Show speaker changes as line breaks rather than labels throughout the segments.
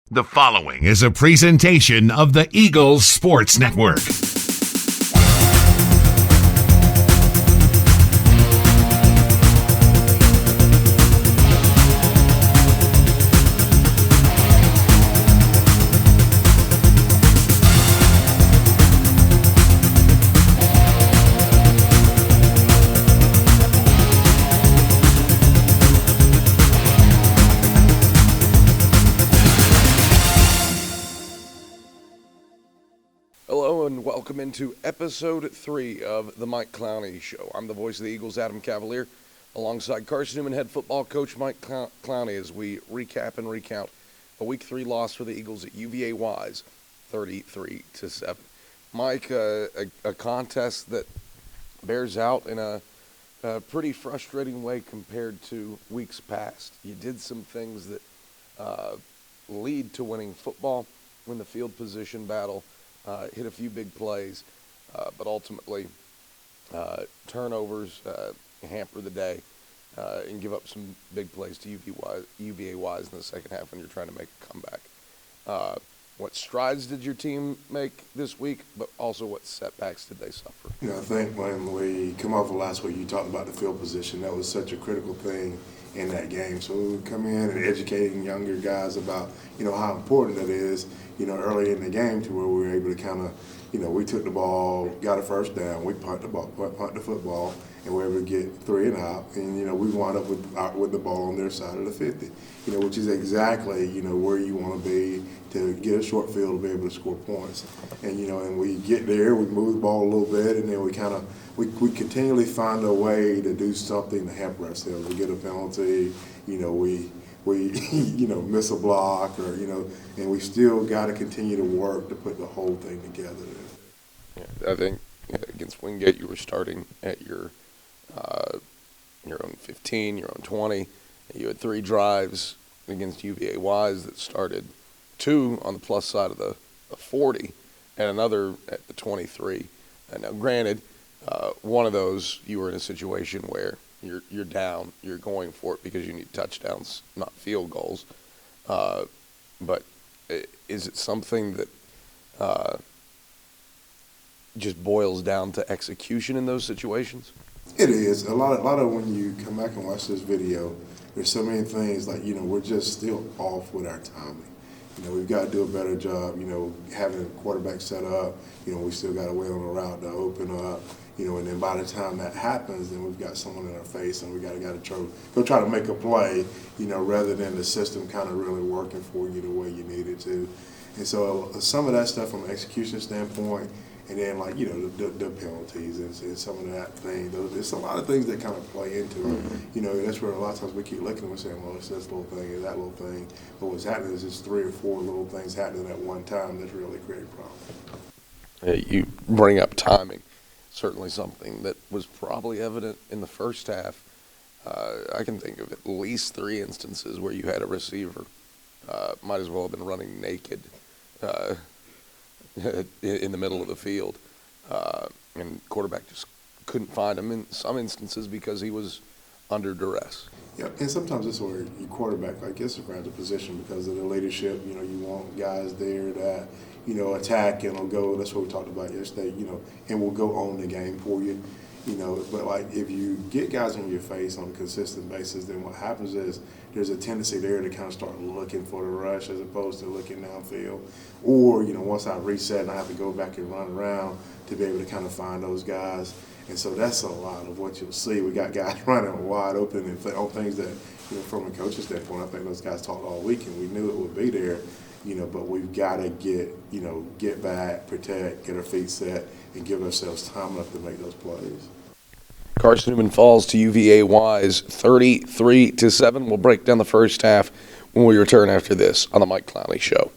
The following is a presentation of the Eagles Sports Network.
Hello and welcome into episode 3 of the Mike Clowney Show. I'm the voice of the Eagles, Adam Cavalier, alongside Carson-Newman head football coach Mike Clowney as we recap and recount a Week 3 loss for the Eagles at UVA Wise, 33-7. Mike, a contest that bears out in a pretty frustrating way compared to weeks past. You did some things that lead to winning football, win the field position battle, hit a few big plays, but ultimately turnovers hamper the day and give up some big plays to UVA Wise in the second half when you're trying to make a comeback. What strides did your team make this week, but also what setbacks did they suffer?
You know, I think when we come off of last week, you talked about the field position. That was such a critical thing in that game. So we would come in and educating younger guys about, how important that is, early in the game to where we were able to kind of, we took the ball, got a first down, we punt the football, and we were able to get 3 and out. And, we wound up with the ball on their side of the 50, which is exactly, where you want to be to get a short field to be able to score points. And, and we get there, we move the ball a little bit, and then we continually find a way to do something to hamper ourselves. We get a penalty, we miss a block, or and we still got to continue to work to put the whole thing together.
Yeah, I think against Wingate you were starting at your own 15, your own 20. You had 3 drives against UVA Wise that started 2 on the plus side of the 40 and another at the 23. And now, granted, one of those you were in a situation where you're down, you're going for it because you need touchdowns, not field goals. But is it something that just boils down to execution in those situations?
It is. A lot of when you come back and watch this video, there's so many things like, we're just still off with our timing. We've got to do a better job, having a quarterback set up. We still got to wait on the route to open up. And then by the time that happens, then we've got someone in our face, and we got to go try to make a play, rather than the system kind of really working for you the way you need it to. And so some of that stuff from an execution standpoint, and then the penalties and some of that thing. There's a lot of things that kind of play into it. That's where a lot of times we keep looking and we're saying, well, it's this little thing, it's that little thing. But what's happening is just 3 or 4 little things happening at one time that's really creating problems.
You bring up timing. Certainly something that was probably evident in the first half. I can think of at least 3 instances where you had a receiver might as well have been running naked in the middle of the field, and quarterback just couldn't find him in some instances because he was under duress.
Yeah, and sometimes it's where your quarterback, gets around the position because of the leadership. You want guys there that, attack and will go. That's what we talked about yesterday, and will go own the game for you. But if you get guys in your face on a consistent basis, then what happens is there's a tendency there to kind of start looking for the rush as opposed to looking downfield. Or, once I reset and I have to go back and run around to be able to kind of find those guys. And so that's a lot of what you'll see. We got guys running wide open and on things that, from a coach's standpoint, I think those guys talked all week and we knew it would be there. But we've got to get back, protect, get our feet set, and give ourselves time enough to make those plays.
Carson-Newman falls to UVA Wise 33-7. We'll break down the first half when we return after this on the Mike Clowney Show.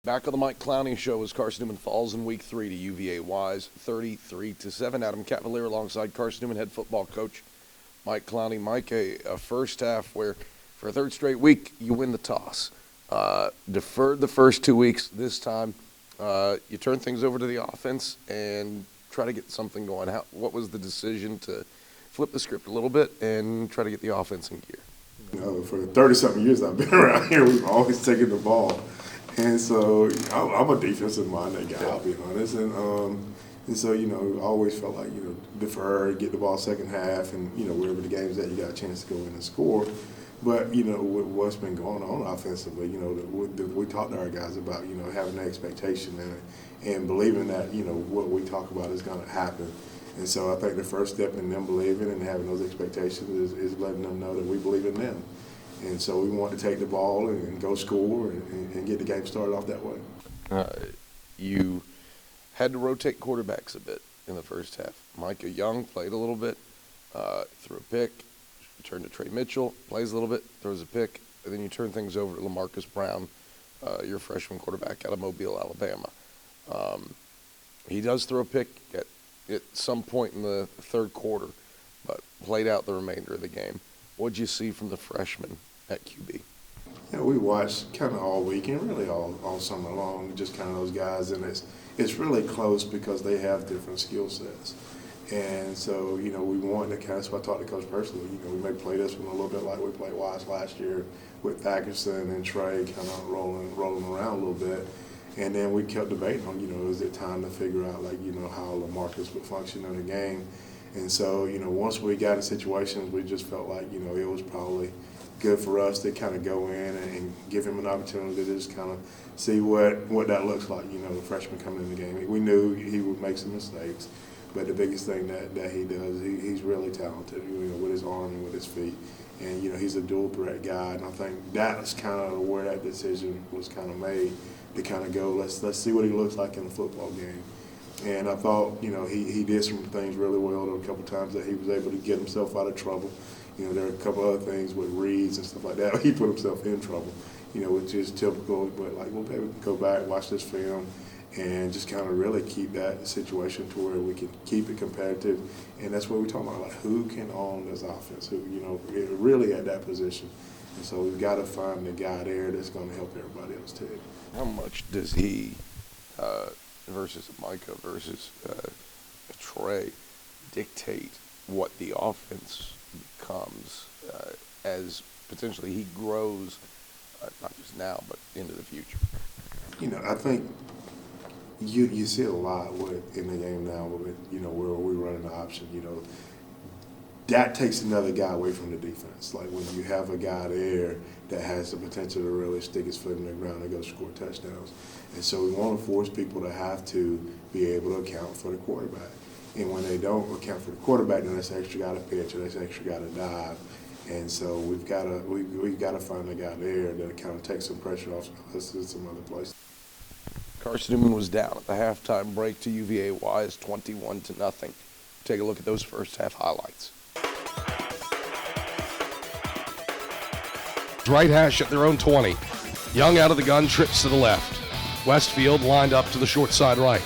Back on the Mike Clowney Show as Carson-Newman falls in Week 3 to UVA Wise, 33-7. Adam Cavalier alongside Carson-Newman head football coach Mike Clowney. Mike, a first half where for a third straight week you win the toss. Deferred the first 2 weeks. This time you turn things over to the offense and try to get something going. What was the decision to flip the script a little bit and try to get the offense in gear?
You know, for the 30-something years I've been around here, we've always taken the ball. And so I'm a defensive-minded guy, I'll be honest. And so, you know, I always felt like, you know, defer, get the ball second half, and, you know, wherever the game's at, you got a chance to go in and score. But, you know, with what's been going on offensively, you know, we talked to our guys about, you know, having an expectation and believing that, you know, what we talk about is going to happen. And so I think the first step in them believing and having those expectations is letting them know that we believe in them. And so we want to take the ball and go score and get the game started off that way.
You had to rotate quarterbacks a bit in the first half. Micah Young played a little bit, threw a pick, turned to Trey Mitchell, plays a little bit, throws a pick, and then you turn things over to LaMarcus Brown, your freshman quarterback out of Mobile, Alabama. He does throw a pick at some point in the third quarter, but played out the remainder of the game. What'd you see from the freshman at QB?
Yeah, we watched kind of all week and really all summer long, just kind of those guys, and it's really close because they have different skill sets. And so, you know, we want to kind of, so I talked to Coach personally, you know, we may play this one a little bit like we played Wise last year with Thackerson and Trey kind of rolling around a little bit. And then we kept debating on, you know, is it time to figure out, like, you know, how LaMarcus would function in the game. And so, you know, once we got in situations, we just felt like, you know, it was probably good for us to kind of go in and give him an opportunity to just kind of see what that looks like, you know, the freshman coming in the game. We knew he would make some mistakes, but the biggest thing that he does, he's really talented, you know, with his arm and with his feet. And, you know, he's a dual threat guy, and I think that's kind of where that decision was kind of made to kind of go, let's see what he looks like in a football game. And I thought, you know, he did some things really well. There were a couple times that he was able to get himself out of trouble. You know, there were a couple other things with reads and stuff like that. He put himself in trouble, you know, which is typical. But, like, we'll be able to go back, watch this film, and just kind of really keep that situation to where we can keep it competitive. And that's what we're talking about, like, who can own this offense, who, you know, really at that position. And so we've got to find the guy there that's going to help everybody else too.
How much does he, versus Micah versus Trey, dictate what the offense becomes as potentially he grows, not just now, but into the future?
You know, I think you see a lot in the game now with, you know, where we run an option, you know, that takes another guy away from the defense. Like when you have a guy there that has the potential to really stick his foot in the ground and go score touchdowns. And so we want to force people to have to be able to account for the quarterback. And when they don't account for the quarterback, then that's extra guy to pitch or that's extra guy to dive. And so we've got to find a guy there that kind of takes some pressure off us in some other places.
Carson-Newman was down at the halftime break to UVA Wise, 21-0. Take a look at those first half highlights.
Right hash at their own 20. Young out of the gun, trips to the left. Westfield lined up to the short side right.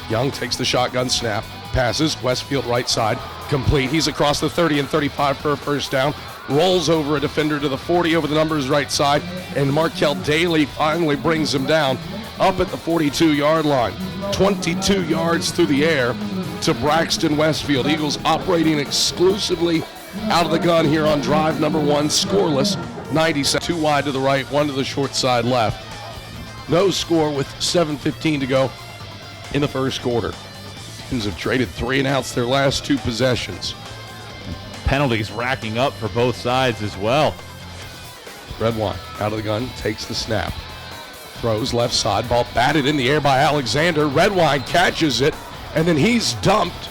Young takes the shotgun snap, passes, Westfield right side, complete. He's across the 30 and 35 for a first down. Rolls over a defender to the 40 over the numbers right side, and Markel Daly finally brings him down up at the 42-yard line. 22 yards through the air to Braxton Westfield. Eagles operating exclusively out of the gun here on drive number one, scoreless. 97, 2 wide to the right, 1 to the short side left. No score with 7:15 to go in the first quarter. Teams have traded 3 and outs their last 2 possessions.
Penalties racking up for both sides as well.
Redwine out of the gun, takes the snap. Throws left side, ball batted in the air by Alexander. Redwine catches it, and then he's dumped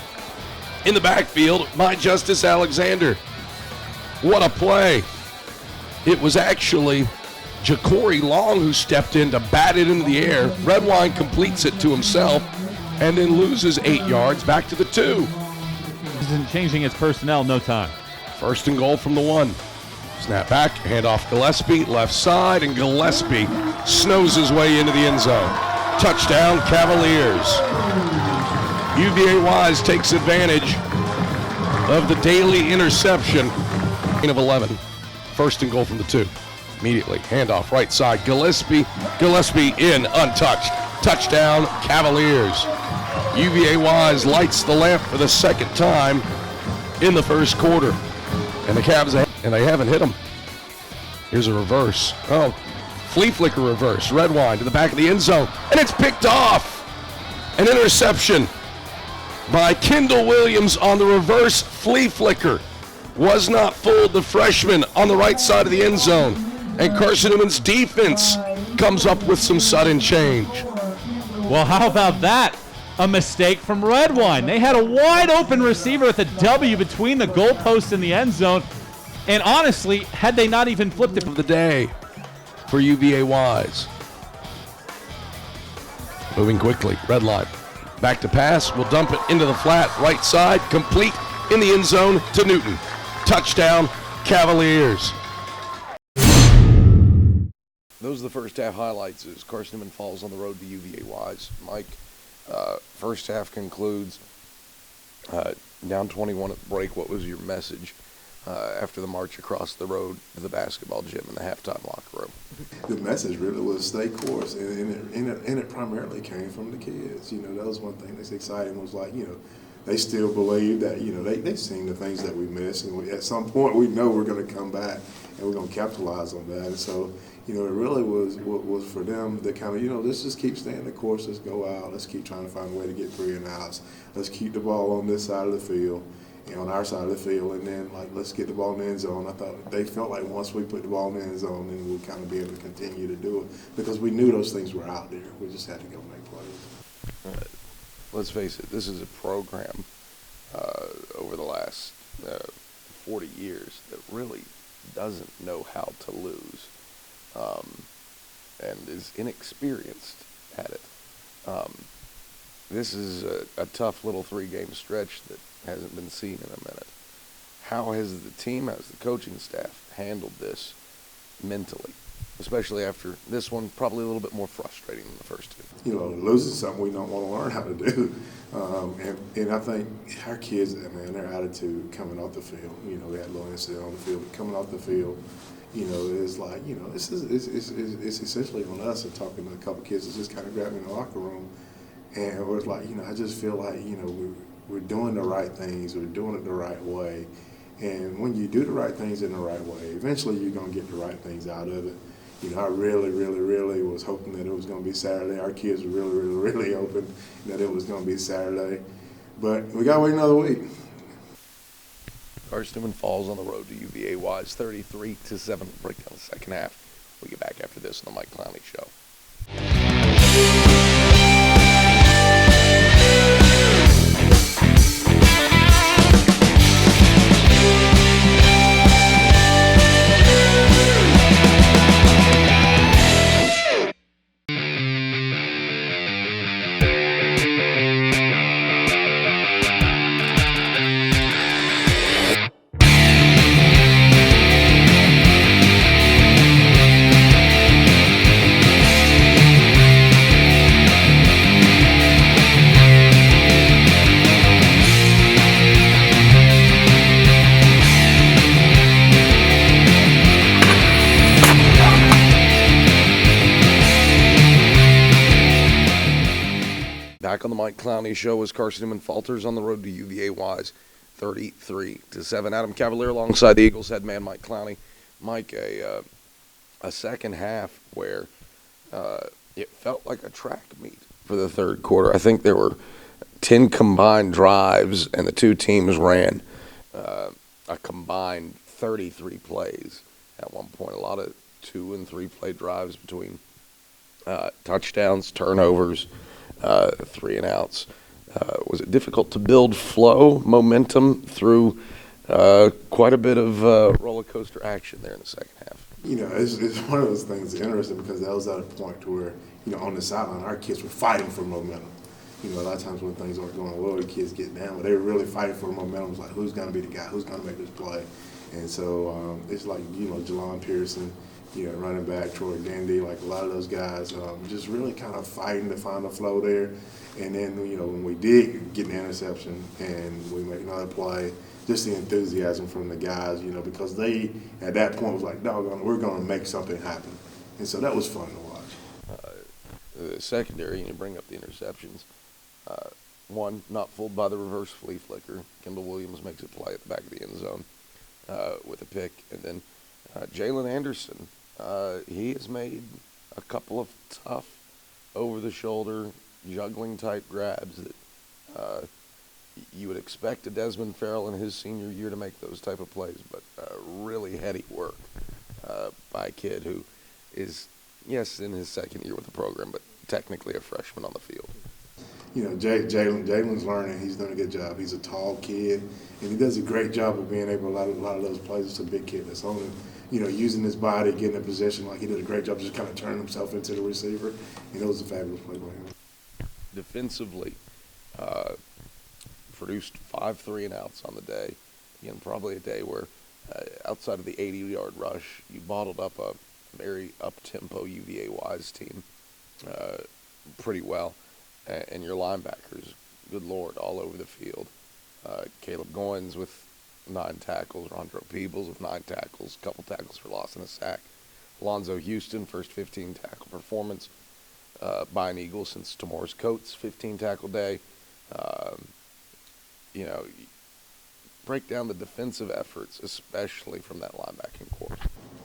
in the backfield by Justice Alexander. What a play. It was actually Ja'Cory Long who stepped in to bat it into the air. Redwine completes it to himself and then loses 8 yards back to the 2.
Isn't changing its personnel, no time.
1st and goal from the 1. Snap back, handoff Gillespie, left side, and Gillespie snows his way into the end zone. Touchdown, Cavaliers. UVA Wise takes advantage of the daily interception of 11. First and goal from the 2. Immediately, handoff right side, Gillespie in, untouched. Touchdown, Cavaliers. UVA Wise lights the lamp for the second time in the first quarter. And the Cavs, and they haven't hit them. Here's a reverse. Oh, flea flicker reverse. Redwine to the back of the end zone, and it's picked off. An interception by Kendall Williams on the reverse flea flicker. Was not fooled, the freshman on the right side of the end zone. And Carson-Newman's defense comes up with some sudden change.
Well, how about that? A mistake from Redwine. They had a wide open receiver with a W between the goalpost and the end zone. And honestly, had they not even flipped it
Of the day for UVA Wise. Moving quickly, red line. Back to pass, will dump it into the flat, right side, complete in the end zone to Newton. Touchdown, Cavaliers.
Those are the first half highlights as Carson-Newman falls on the road to UVA Wise. Mike, first half concludes down 21 at the break. What was your message after the march across the road to the basketball gym and the halftime locker room?
The message really was stay course, and it primarily came from the kids. You know, that was one thing that's exciting, was like, you know, they still believe that, you know, they've seen the things that we missed, and at some point we know we're going to come back and we're going to capitalize on that. And so, you know, it really was for them to kind of, you know, let's just keep staying the course, let's go out, let's keep trying to find a way to get 3 and outs, let's keep the ball on this side of the field, and on our side of the field, and then, like, let's get the ball in the end zone. I thought they felt like once we put the ball in the end zone, then we'll kind of be able to continue to do it, because we knew those things were out there. We just had to go make plays.
Let's face it, this is a program over the last 40 years that really doesn't know how to lose and is inexperienced at it. This is a tough little 3-game stretch that hasn't been seen in a minute. How has the team, how's the coaching staff handled this mentally, especially after this one, probably a little bit more frustrating than the first 2?
You know, losing something we don't want to learn how to do. And I think our kids, man, their attitude coming off the field, you know, we had a little incident on the field, but coming off the field, you know, it's like, you know, it's essentially on us. And talking to a couple of kids that just kind of grabbed me in the locker room, and it was like, you know, I just feel like, you know, we're doing the right things, we're doing it the right way. And when you do the right things in the right way, eventually you're going to get the right things out of it. You know, I really was hoping that it was going to be Saturday. Our kids were really hoping that it was going to be Saturday. But we got to wait another week.
Carson-Newman falls on the road to UVA Wise 33-7. Break down the second half. We'll get back after this on the Mike Clowney Show. Back on the Mike Clowney Show as Carson-Newman falters on the road to UVA Wise 33-7. Adam Cavalier alongside the Eagles head man Mike Clowney. Mike, a second half where it felt like a track meet for the third quarter. I think there were 10 combined drives, and the two teams ran a combined 33 plays at one point. A lot of 2- and 3-play drives between touchdowns, turnovers, 3 and outs. Was it difficult to build flow, momentum through quite a bit of roller coaster action there in the second half?
You know, it's one of those things that's interesting, because that was at a point to where, you know, on the sideline, our kids were fighting for momentum. You know, a lot of times when things aren't going well, the kids get down, but they were really fighting for momentum. It was like, who's going to be the guy? Who's going to make this play? And so it's like, Jelon Pearson, running back, Troy Dendy, like a lot of those guys, just really kind of fighting to find the flow there. And then, when we did get an interception and we make another play, just the enthusiasm from the guys, because they, at that point, was like, doggone, we're going to make something happen. And so that was fun to watch.
The secondary, you bring up the interceptions. One, not fooled by the reverse flea flicker. Kendall Williams makes a play at the back of the end zone with a pick. And then Jalen Anderson, he has made a couple of tough, over-the-shoulder, juggling-type grabs that you would expect a Desmond Farrell in his senior year to make those type of plays, but really heady work by a kid who is, yes, in his second year with the program, but technically a freshman on the field.
Jalen's learning. He's doing a good job. He's a tall kid, and he does a great job of being able to, a lot of those plays. It's a big kid that's only, using his body, getting in position. Like, he did a great job just kind of turning himself into the receiver. It was a fabulous play by him.
Defensively, produced 5 3-and-outs on the day. Again, probably a day where, outside of the 80-yard rush, you bottled up a very up-tempo UVA Wise team pretty well. And your linebackers, good Lord, all over the field. Caleb Goins with 9 tackles, Rondro Peebles with 9 tackles, a couple tackles for loss and a sack. Alonzo Houston, first 15-tackle performance by an Eagle since Tamoris Coates' 15-tackle day. Break down the defensive efforts, especially from that linebacking corps.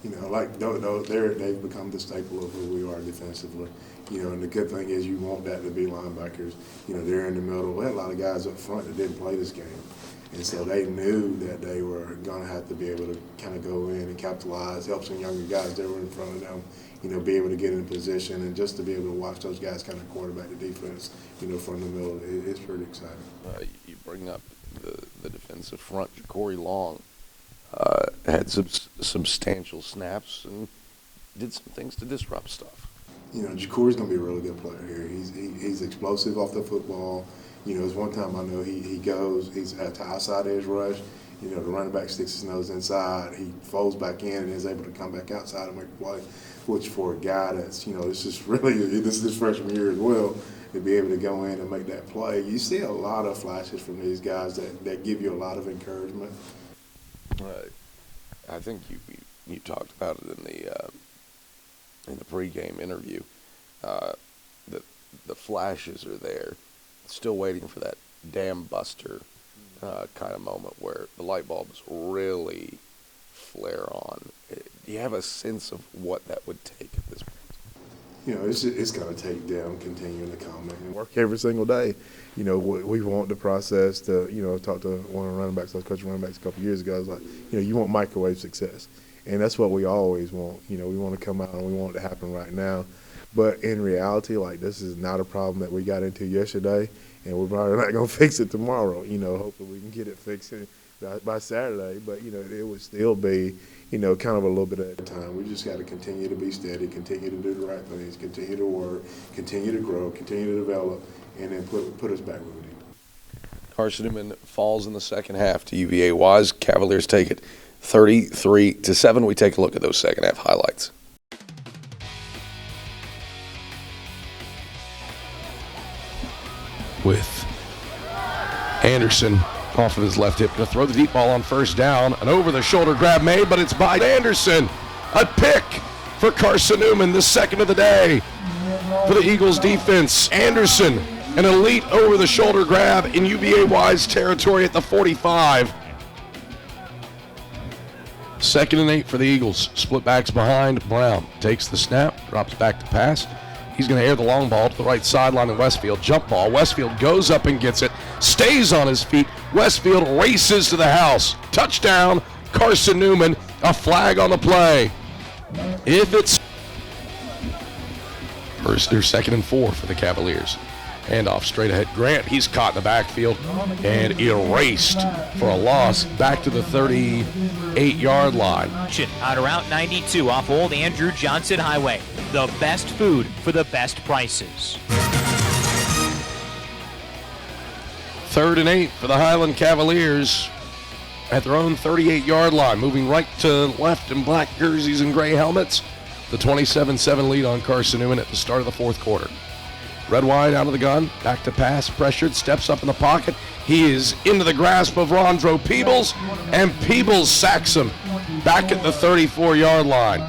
They've become the staple of who we are defensively. And the good thing is you want that to be linebackers. They're in the middle. We had a lot of guys up front that didn't play this game. And so they knew that they were going to have to be able to kind of go in and capitalize, help some younger guys that were in front of them, be able to get in position, and just to be able to watch those guys kind of quarterback the defense, from the middle. It's pretty exciting.
You bring up the defensive front. Corey Long had some substantial snaps and did some things to disrupt stuff.
Jacory's going to be a really good player here. He's explosive off the football. There's one time I know he's at the outside edge rush. The running back sticks his nose inside. He folds back in and is able to come back outside and make a play, which for a guy that's, this is his freshman year as well, to be able to go in and make that play. You see a lot of flashes from these guys that give you a lot of encouragement.
I think you talked about it in the pregame interview. The flashes are there. Still waiting for that dam buster kind of moment where the light bulbs really flare on. Do you have a sense of what that would take at this point?
It's going to take them continuing to come and work every single day. We want the process to, I talked to one of the running backs, I was coaching running backs a couple of years ago. I was like, you want microwave success. And that's what we always want. We want to come out and we want it to happen right now. But in reality, this is not a problem that we got into yesterday, and we're probably not going to fix it tomorrow. Hopefully we can get it fixed by Saturday. But, it would still be, kind of a little bit at a time. We just got to continue to be steady, continue to do the right things, continue to work, continue to grow, continue to develop, and then put us back where we need.
Carson-Newman falls in the second half to UVA Wise. Cavaliers take it 33-7. We take a look at those second half highlights.
With Anderson off of his left hip to throw the deep ball on first down. An over-the-shoulder grab made, but it's by Anderson. A pick for Carson-Newman, the second of the day for the Eagles defense. Anderson, an elite over-the-shoulder grab in UVA-Wise territory at the 45. 2nd and 8 for the Eagles. Split backs behind. Brown takes the snap, drops back to pass. He's going to air the long ball to the right sideline in Westfield. Jump ball. Westfield goes up and gets it. Stays on his feet. Westfield races to the house. Touchdown, Carson-Newman. A flag on the play. If it's first or 2nd and 4 for the Cavaliers. Handoff straight ahead. Grant, he's caught in the backfield and erased for a loss back to the 38-yard line.
On Route 92 off Old Andrew Johnson Highway. The best food for the best prices.
3rd and 8 for the Highland Cavaliers. at their own 38-yard line, moving right to left in black jerseys and gray helmets. The 27-7 lead on Carson-Newman at the start of the fourth quarter. Red wide out of the gun, back to pass, pressured, steps up in the pocket. He is into the grasp of Rondro Peebles, and Peebles sacks him back at the 34-yard line.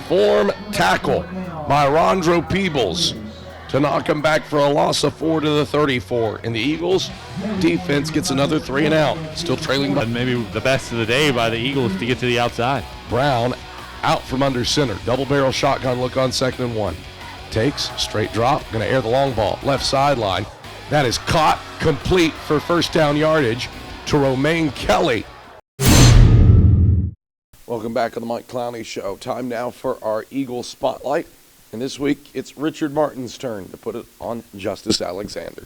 Form tackle by Rondro Peebles to knock him back for a loss of 4 to the 34. And the Eagles defense gets another 3 and out, still trailing by.
And maybe the best of the day by the Eagles to get to the outside.
Brown out from under center, double barrel shotgun look on 2nd and 1. Takes, straight drop, going to air the long ball, left sideline. That is caught, complete for first down yardage to Romaine Kelly.
Welcome back to the Mike Clowney Show. Time now for our Eagles Spotlight. And this week, it's Richard Martin's turn to put it on Justice Alexander.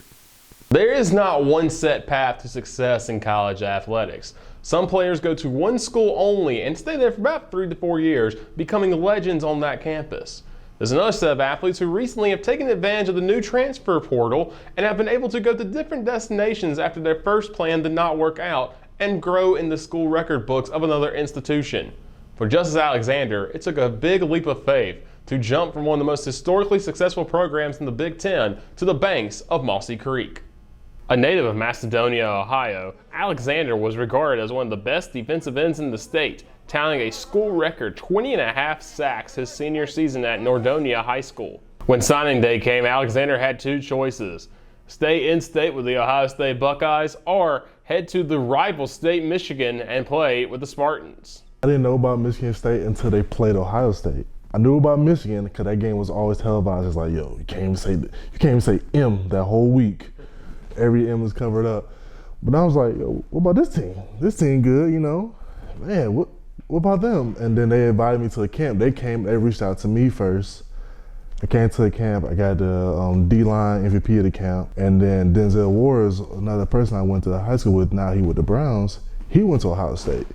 There is not one set path to success in college athletics. Some players go to one school only and stay there for about 3 to 4 years, becoming legends on that campus. There's another set of athletes who recently have taken advantage of the new transfer portal and have been able to go to different destinations after their first plan did not work out and grow in the school record books of another institution. For Justice Alexander, it took a big leap of faith to jump from one of the most historically successful programs in the Big Ten to the banks of Mossy Creek. A native of Macedonia, Ohio, Alexander was regarded as one of the best defensive ends in the state, tallying a school record 20.5 sacks his senior season at Nordonia High School. When signing day came, Alexander had 2 choices: stay in-state with the Ohio State Buckeyes or head to the rival state Michigan and play with the Spartans.
I didn't know about Michigan State until they played Ohio State. I knew about Michigan because that game was always televised. It's like, yo, you can't even say M that whole week. Every M was covered up. But I was like, yo, what about this team? This team good, you know? Man, what about them? And then they invited me to the camp. They reached out to me first. I came to the camp. I got the D-line MVP of the camp. And then Denzel Wars, another person I went to high school with, now he with the Browns, he went to Ohio State.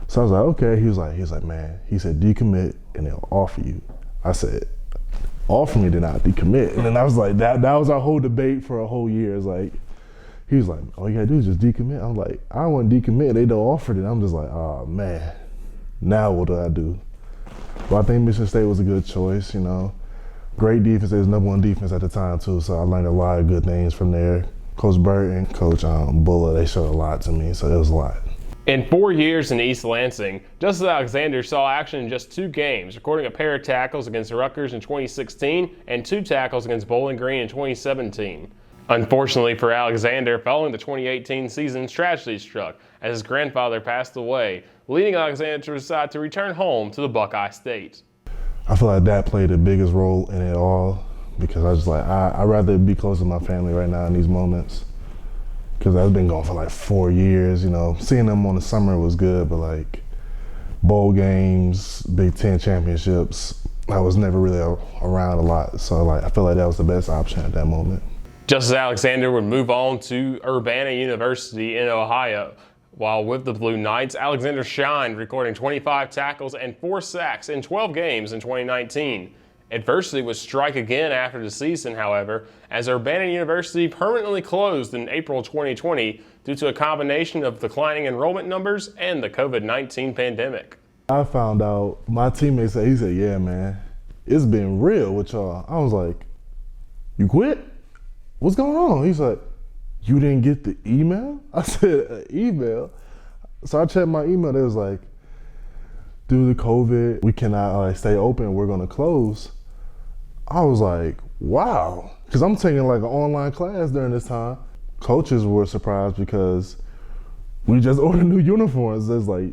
So I was like, okay. He was like, man, he said, decommit and they'll offer you. I said, offer me, then I'll decommit. And then I was like, that was our whole debate for a whole year. It's like, he was like, all you gotta do is just decommit. I'm like, I don't want to decommit. They don't offer it. I'm just like, oh man, now what do I do? Well, I think Michigan State was a good choice, you know. Great defense. They was #1 defense at the time too, so I learned a lot of good things from there. Coach Burton, Coach Buller, they showed a lot to me, so it was a lot.
In 4 years in East Lansing, Justice Alexander saw action in just 2 games, recording a pair of tackles against Rutgers in 2016 and 2 tackles against Bowling Green in 2017. Unfortunately for Alexander, following the 2018 season, tragedy struck as his grandfather passed away, leading Alexander to decide to return home to the Buckeye State.
I feel like that played the biggest role in it all because I was just like, I'd rather be close to my family right now in these moments. Because I've been going for like 4 years, you know. Seeing them on the summer was good, but like bowl games, Big Ten championships, I was never really around a lot. So like I feel like that was the best option at that moment.
Justice Alexander would move on to Urbana University in Ohio. While with the Blue Knights, Alexander shined, recording 25 tackles and 4 sacks in 12 games in 2019. Adversity would strike again after the season, however, as Urbana University permanently closed in April 2020 due to a combination of declining enrollment numbers and the COVID-19 pandemic.
I found out, my teammate said, he said, yeah, man, it's been real with y'all. I was like, you quit? What's going on? He's like, you didn't get the email? I said, email? So I checked my email. It was like, due to COVID, we cannot stay open. We're going to close. I was like, wow. Because I'm taking like an online class during this time. Coaches were surprised because we just ordered new uniforms. It's like,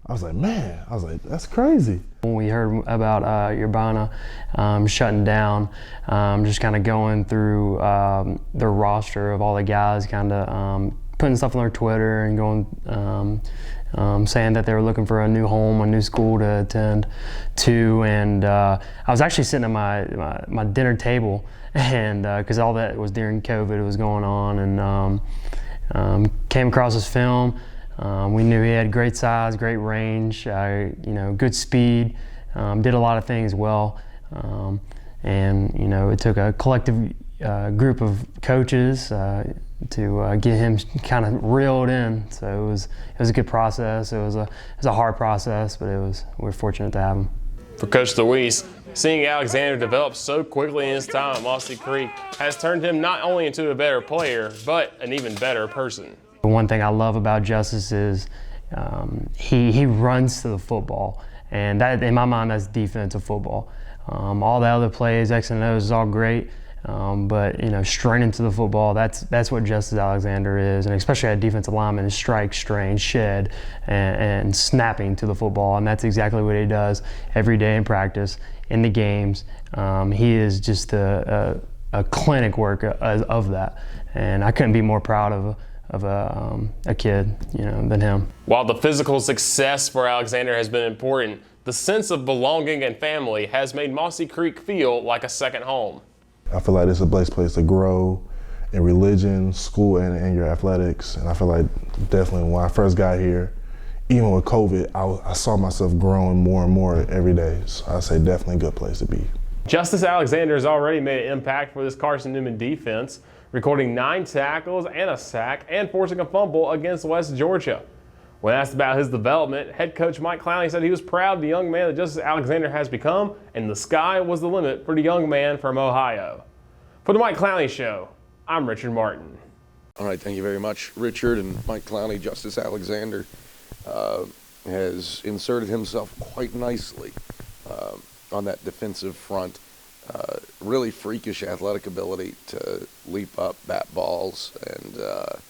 I was like, man, that's crazy.
When we heard about Urbana shutting down, just kind of going through their roster of all the guys, kind of putting stuff on their Twitter and going, saying that they were looking for a new home, a new school to attend to. And I was actually sitting at my dinner table, and because all that was during COVID, it was going on, and came across this film. We knew he had great size, great range, good speed, did a lot of things well. And it took a collective group of coaches get him kind of reeled in. So it was a good process. It was a hard process, but we're fortunate to have him.
For Coach Luis, seeing Alexander develop so quickly in his time at Mossy Creek has turned him not only into a better player, but an even better person.
One thing I love about Justice is he runs to the football, and that, in my mind, that's defensive football. All the other plays, X and O's, is all great, but straight into the football, that's what Justice Alexander is, and especially at defensive lineman, is strike, strain, shed, and snapping to the football, and that's exactly what he does every day in practice, in the games. He is just a clinic work of that, and I couldn't be more proud of a kid, than him.
While the physical success for Alexander has been important, the sense of belonging and family has made Mossy Creek feel like a second home.
I feel like it's a place to grow in religion, school, and your athletics. And I feel like definitely when I first got here, even with COVID, I saw myself growing more and more every day. So I say definitely a good place to be.
Justice Alexander has already made an impact for this Carson-Newman defense, recording 9 tackles and a sack and forcing a fumble against West Georgia. When asked about his development, head coach Mike Clowney said he was proud of the young man that Justice Alexander has become, and the sky was the limit for the young man from Ohio. For the Mike Clowney Show, I'm Richard Martin.
All right, thank you very much, Richard. And Mike Clowney, Justice Alexander, has inserted himself quite nicely on that defensive front. Really freakish athletic ability to leap up, bat balls, and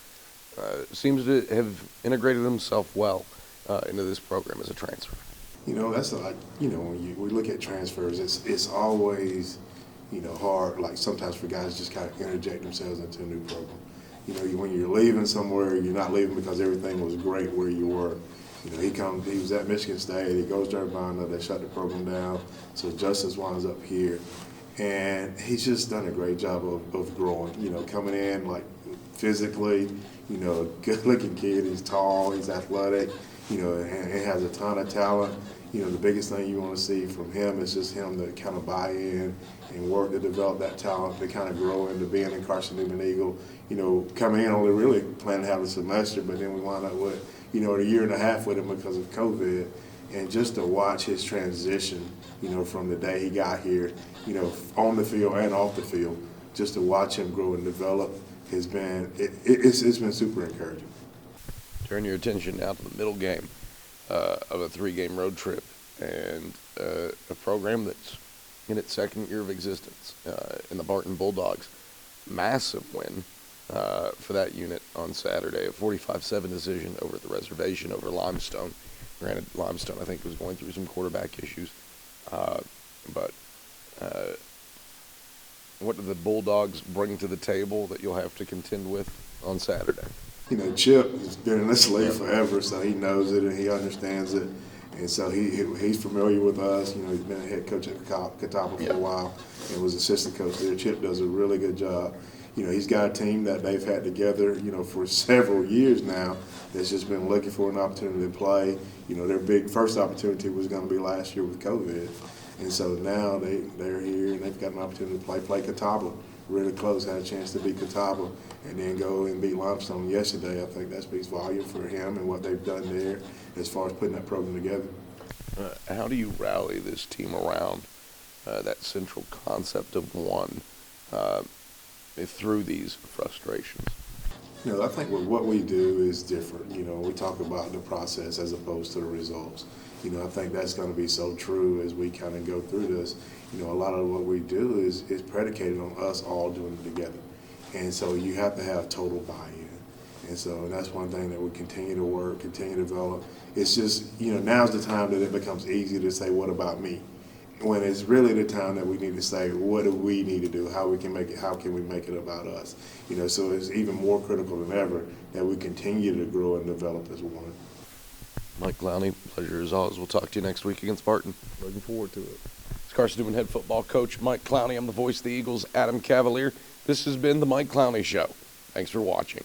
seems to have integrated himself well into this program as a transfer.
That's like, when we look at transfers, it's always, hard, like sometimes for guys just kind of interject themselves into a new program. When you're leaving somewhere, you're not leaving because everything was great where you were. He was at Michigan State, he goes to Urbana, they shut the program down, so Justice winds up here. And he's just done a great job of growing, coming in like physically, good-looking kid. He's tall, he's athletic, and has a ton of talent. The biggest thing you want to see from him is just him to kind of buy in and work to develop that talent to kind of grow into being a Carson-Newman Eagle. Coming in only really planning to have a semester, but then we wound up with, a year and a half with him because of COVID. And just to watch his transition, from the day he got here, on the field and off the field, just to watch him grow and develop has been, it's been super encouraging.
Turn your attention now to the middle game of a 3-game road trip and a program that's in its second year of existence in the Barton Bulldogs. Massive win for that unit on Saturday, a 45-7 decision over the reservation over Limestone. Granted, Limestone, I think, was going through some quarterback issues. But what do the Bulldogs bring to the table that you'll have to contend with on Saturday?
Chip has been in this league forever, so he knows it and he understands it. And so he's familiar with us. He's been a head coach at Catawba for a while and was assistant coach there. Chip does a really good job. He's got a team that they've had together, for several years now that's just been looking for an opportunity to play. Their big first opportunity was going to be last year with COVID. And so now they're here and they've got an opportunity to play Catawba. Really close, had a chance to beat Catawba and then go and beat Limestone yesterday. I think that speaks volume for him and what they've done there as far as putting that program together.
How do you rally this team around that central concept of one through these frustrations?
I think what we do is different. We talk about the process as opposed to the results. I think that's going to be so true as we kind of go through this. A lot of what we do is predicated on us all doing it together. And so you have to have total buy-in. And so that's one thing that we continue to work, continue to develop. It's just, now's the time that it becomes easy to say, what about me? When it's really the time that we need to say, what do we need to do? How can we make it about us? So it's even more critical than ever that we continue to grow and develop as one.
Mike Clowney, pleasure as always. We'll talk to you next week against Barton. Looking forward to it. It's Carson-Newman head football coach Mike Clowney. I'm the voice of the Eagles, Adam Cavalier. This has been the Mike Clowney Show. Thanks for watching.